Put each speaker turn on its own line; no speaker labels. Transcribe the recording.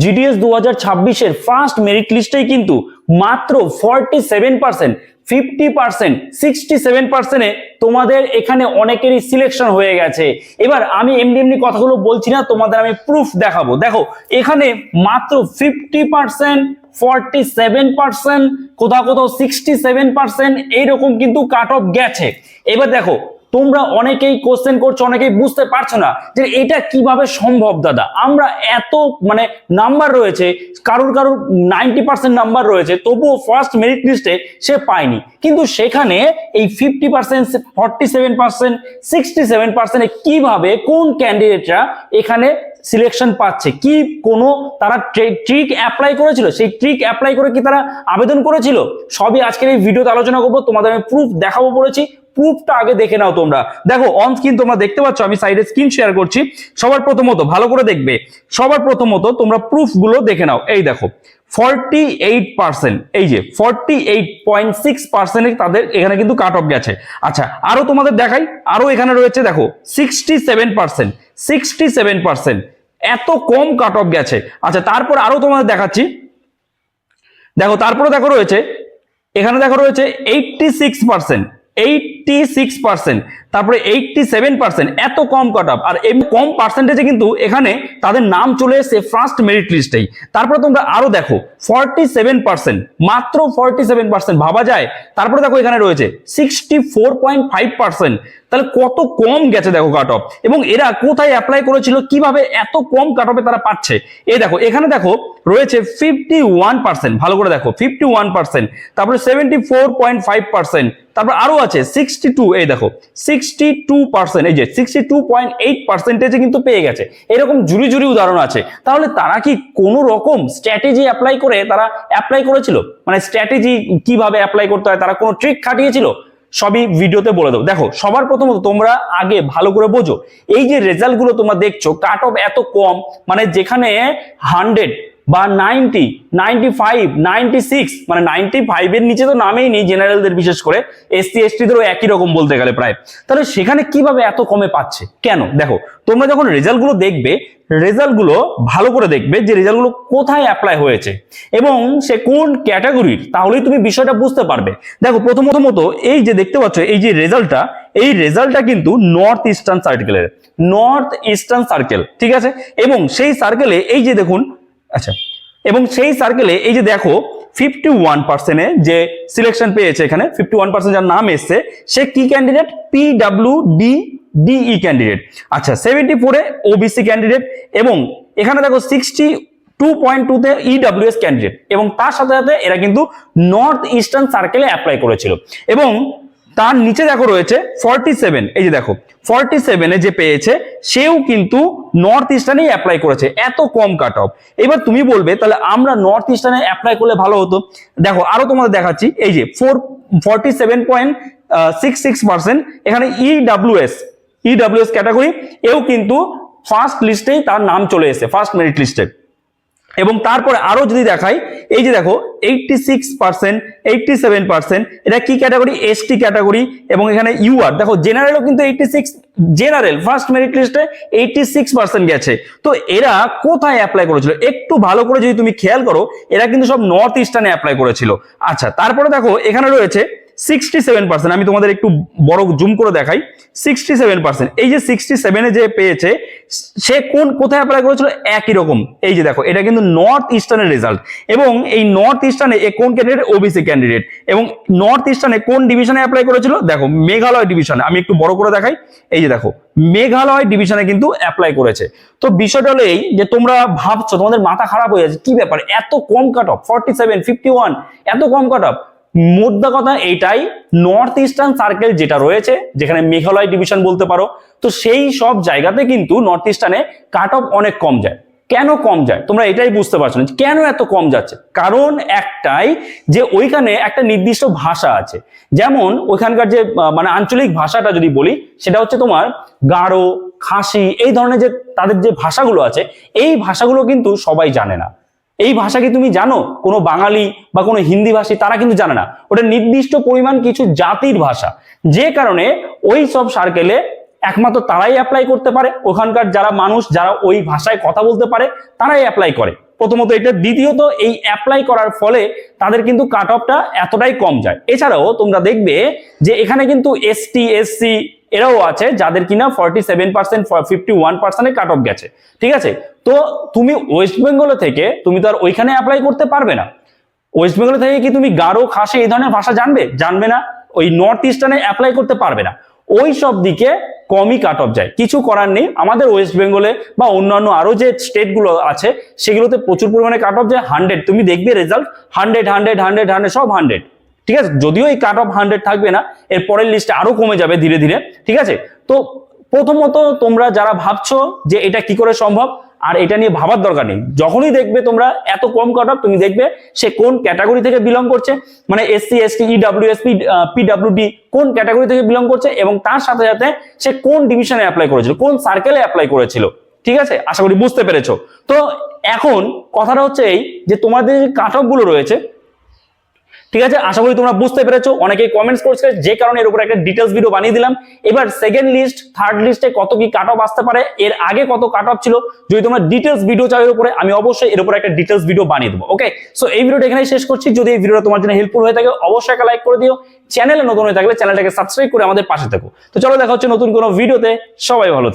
GDS 2026 এর first merit লিস্টেই কিন্তু মাত্র 47%, 50%, 67%-এ তোমাদের এখানে অনেকেরই সিলেকশন হয়ে গেছে। এবার আমি এমনি কথাগুলো বলছি না, তোমাদের আমি প্রুফ দেখাবো। দেখো এখানে মাত্র 50%, 47%, কোথাও 67% এইরকম কিন্তু কাট অফ গেছে। এবার দেখো তোমরা অনেকেই কোশ্চেন করছো, অনেকেই বুঝতে পারছো না যে এটা কিভাবে সম্ভব দাদা। আমরা এত নাম্বার রয়েছে, কারোর 90% নাম্বার রয়েছে, তবুও ফার্স্ট মেরিট লিস্টে সে পায়নি। কিন্তু সেখানে এই 50%, 47%, 67%-এ কিভাবে কোন ক্যান্ডিডেটরা এখানে সিলেকশন পাচ্ছে? কি কোনো তারা ট্রিক অ্যাপ্লাই করেছিল? সেই ট্রিক অ্যাপ্লাই করে কি তারা আবেদন করেছিল? সবই আজকের এই ভিডিওতে আলোচনা করবো, তোমাদের আমি প্রুফ দেখাবো বলেছি। প্রুফটা আগে দেখে নাও তোমরা। দেখো অন স্ক্রিন তোমরা দেখতে পাচ্ছ, আমি সাইডে স্ক্রিন শেয়ার করছি। সবার প্রথমত ভালো করে দেখবে, সবার প্রথমত তোমরা প্রুফ গুলো দেখে নাও। এই দেখো 48%, এই যে 48.6% তাদের এখানে কিন্তু কাট অফ গেছে। আচ্ছা আরো তোমাদের দেখাই, আরো এখানে রয়েছে দেখো 67%, 67%, এত কম কাট অফ গেছে। আচ্ছা তারপর আরো তোমাদের দেখাচ্ছি, দেখো তারপরে দেখো রয়েছে এখানে দেখো রয়েছে 86%, 86%, তারপরে 87%, এত কম কাট অফ। আর এই কম পার্সেন্টেজে কিন্তু এখানে তাদের নাম চলে এসেছে ফার্স্ট মেরিট লিস্টেই। তারপরে তোমরা আরো দেখো 47%, মাত্র 47%, ভাবা যায়। তারপরে দেখো এখানে রয়েছে 64.5%, তাহলে কত কম গেছে দেখো কাট অফ। এবং এরা কোথায় অ্যাপ্লাই করেছিল, কিভাবে এত কম কাট অফে তারা পাচ্ছে? এই দেখো এখানে দেখো রয়েছে 51%, ভালো করে দেখো 51%, তারপরে 74.5%, তারপর আরো আছে 62, এই দেখো 62%, এই যে 62.8%-এ কিন্তু পেয়ে গেছে। এরকম জুড়ি উদাহরণ আছে। তাহলে তারা কি কোনো রকম স্ট্র্যাটেজি অ্যাপ্লাই করে তারা অ্যাপ্লাই করেছিল? স্ট্র্যাটেজি কিভাবে অ্যাপ্লাই করতে হয়, তারা কোনো ট্রিক খাটিয়েছিল? সবই ভিডিওতে বলে দেবো। দেখো সবার প্রথমত তোমরা আগে ভালো করে বোঝো, এই যে রেজাল্ট গুলো তোমরা দেখছো, কাট অফ এত কম, যেখানে 100 বা 90, 95, 96, 95 এর নিচে তো নামেই নেই জেনারেলদের, বিশেষ করে এসসি এসটিদেরও একই রকম বলতে গেলে প্রায়। তাহলে সেখানে কিভাবে এত কমে পাচ্ছে কেন? দেখো তোমরা যখন রেজাল্ট গুলো দেখবে, রেজাল্ট গুলো ভালো করে দেখবে যে রেজাল্ট গুলো কোথায় অ্যাপ্লাই হয়েছে এবং সে কোন ক্যাটাগরির, তাহলেই তুমি বিষয়টা বুঝতে পারবে। দেখো প্রথমত এই যে দেখতে পাচ্ছ, এই যে রেজাল্টটা, এই রেজাল্টটা কিন্তু নর্থ ইস্টার্ন সার্কেলের, নর্থ ইস্টার্ন সার্কেল, ঠিক আছে? এবং সেই সার্কেলে এই যে দেখুন, আচ্ছা, এবং সেই সার্কেলে এই যে দেখো 51%-এ যে সিলেকশন পেয়েছে, এখানে 51% যার নাম এসছে, সে কি ক্যান্ডিডেট? PWD-DE candidate. আচ্ছা 74-এ ওবিসি ক্যান্ডিডেট, এবং এখানে দেখো 62.2-তে EWS ক্যান্ডিডেট, এবং তার সাথে সাথে এরা কিন্তু নর্থ ইস্টার্ন সার্কেলে অ্যাপ্লাই করেছিল। এবং তার নিচে দেখো রয়েছে 47, এই যে দেখো 47-এ যে পেয়েছে সেও কিন্তু নর্থ ইস্টার্নেই অ্যাপ্লাই করেছে। এত কম কাট অফ। এবার তুমি বলবে তাহলে আমরা নর্থ ইস্টার্নে অ্যাপ্লাই করলে ভালো হতো। দেখো আরো তোমাদের দেখাচ্ছি, এই যে 47.66%, এখানে EWS ক্যাটাগরি, এও কিন্তু ফার্স্ট লিস্টেই তার নাম চলে এসেছে, ফার্স্ট মেরিট লিস্টে। এবং তারপরে আরো যদি দেখাই, এই যে দেখো 86%, 87%, এটা কি ক্যাটাগরি? ST category. এবং এখানে ইউআর দেখো, জেনারেলও কিন্তু 86, জেনারেল ফার্স্ট মেরিট লিস্টে 86% গেছে। তো এরা কোথায় অ্যাপ্লাই করেছিল একটু ভালো করে যদি তুমি খেয়াল করো, এরা কিন্তু সব নর্থ ইস্টার্নে অ্যাপ্লাই করেছিল। আচ্ছা তারপরে দেখো এখানে রয়েছে 67%, আমি তোমাদের একটু বড় জুম করে দেখাই, 67%, এই যে 67-এ যে পেয়েছে সে কোথায় অ্যাপ্লাই করেছিল? একই রকম, এই যে দেখো এটা কিন্তু নর্থ ইস্টার্নের রেজাল্ট। এবং এই নর্থ ইস্টার্নে কোন ক্যান্ডিডেট? OBC candidate. এবং নর্থ ইস্টার্নে কোন ডিভিশনে অ্যাপ্লাই করেছিল? দেখো মেঘালয় ডিভিশনে, আমি একটু বড় করে দেখাই, এই যে দেখো মেঘালয় ডিভিশনে কিন্তু অ্যাপ্লাই করেছে। তো বিষয়টা হলো এই যে তোমরা ভাবছো, তোমাদের মাথা খারাপ হয়ে যাচ্ছে, কি ব্যাপার এত কম কাট অফ, 47, 51, এত কম কাট অফ। মোদ্দা কথা এইটাই, নর্থ ইস্টার্ন সার্কেল যেটা রয়েছে, যেখানে মেঘালয় ডিভিশন বলতে পারো, তো সেই সব জায়গাতে কিন্তু নর্থ ইস্টার্নে কাট অফ অনেক কম যায়। কেন কম যায় তোমরা এটাই বুঝতে পারছো না, কেন এত কম যাচ্ছে? কারণ একটাই, যে ওইখানে একটা নির্দিষ্ট ভাষা আছে। যেমন ওইখানকার যে আঞ্চলিক ভাষাটা যদি বলি, সেটা হচ্ছে তোমার গারো, খাসি, এই ধরনের যে তাদের যে ভাষাগুলো আছে, এই ভাষাগুলো কিন্তু সবাই জানে না। এই ভাষা কি তুমি জানো? কোনো বাঙালি বা কোনো হিন্দি ভাষী তারা কিন্তু জানে না। ওটা নির্দিষ্ট পরিমাণ কিছু জাতির ভাষা, যে কারণে ওই সব সার্কেলে একমাত্র তারাই অ্যাপ্লাই করতে পারে। ওখানকার যারা মানুষ, যারা ওই ভাষায় কথা বলতে পারে, তারাই অ্যাপ্লাই করে। প্রথমত এটা, দ্বিতীয়ত এই অ্যাপ্লাই করার ফলে তাদের কিন্তু কাট অফটা এতটাই কম যায়। এছাড়াও তোমরা দেখবে যে এখানে কিন্তু এসটি এসসি এরাও আছে যাদের কিনা 47% 51% কাট অফ গেছে, ঠিক আছে। তো তুমি ওয়েস্ট বেঙ্গল থেকে তুমি তো আর ওইখানে অ্যাপ্লাই করতে পারবে না। ওয়েস্ট বেঙ্গল থেকে কি তুমি গারো, খাসি এই ধরনের ভাষা জানবে না, ওই নর্থ ইস্টার্নে অ্যাপ্লাই করতে পারবে না। ওই সব দিকে কমই কাট অফ যায়, কিছু করার নেই। আমাদের ওয়েস্ট বেঙ্গলে বা অন্যান্য আরো যে স্টেট গুলো আছে সেগুলোতে প্রচুর পরিমাণে কাট অফ যায় 100, তুমি দেখবে রেজাল্ট 100 সব 100, ঠিক আছে। যদিও এই কাট অফ 100 থাকবে না, এর পরের লিস্টে আরো কমে যাবে ধীরে ধীরে, ঠিক আছে। তো প্রথমত তোমরা যারা ভাবছো যে এটা কি করে সম্ভব, আর এটা নিয়ে ভাবার দরকার নেই। যখনই দেখবে তোমরা এত কম কাট অফ, তুমি দেখবে সে কোন ক্যাটাগরি থেকে বিলং করছে, মানে এসসি এসটি ইডব্লিউএসপি পিডব্লিউডি কোন ক্যাটাগরি থেকে বিলং করছে, এবং তার সাথে সাথে সে কোন ডিভিশনে অ্যাপ্লাই করেছিল, কোন সার্কেলে অ্যাপ্লাই করেছিল, ঠিক আছে। আশা করি বুঝতে পেরেছো। তো এখন কথাটা হচ্ছে এই যে তোমাদের যে কাট অফ গুলো রয়েছে, ঠিক আছে, আশা করি তোমরা বুঝতে পেরেছো। অনেকেই কমেন্টস করছে, যে কারণে এর উপর একটা ডিটেলস ভিডিও বানিয়ে দিলাম। এবার সেকেন্ড লিস্ট, থার্ড লিস্টে কত কি কাট অফ আসতে পারে, এর আগে কত কাট অফ ছিল, যদি তোমরা ডিটেলস ভিডিও চাও এর উপরে, আমি অবশ্যই এর উপর একটা ডিটেলস ভিডিও বানিয়ে দেবো। ওকে, সো এই ভিডিওটা এখানেই শেষ করছি। যদি এই ভিডিওটা তোমার জন্য হেল্পফুল হয়ে থাকে অবশ্যই একটা লাইক করে দিও। চ্যানেলে নতুন হয়ে থাকলে চ্যানেলটাকে সাবস্ক্রাইব করে আমাদের পাশে থাকো। তো চলো দেখা হচ্ছে নতুন কোনো ভিডিওতে, সবাই ভালো থেকো।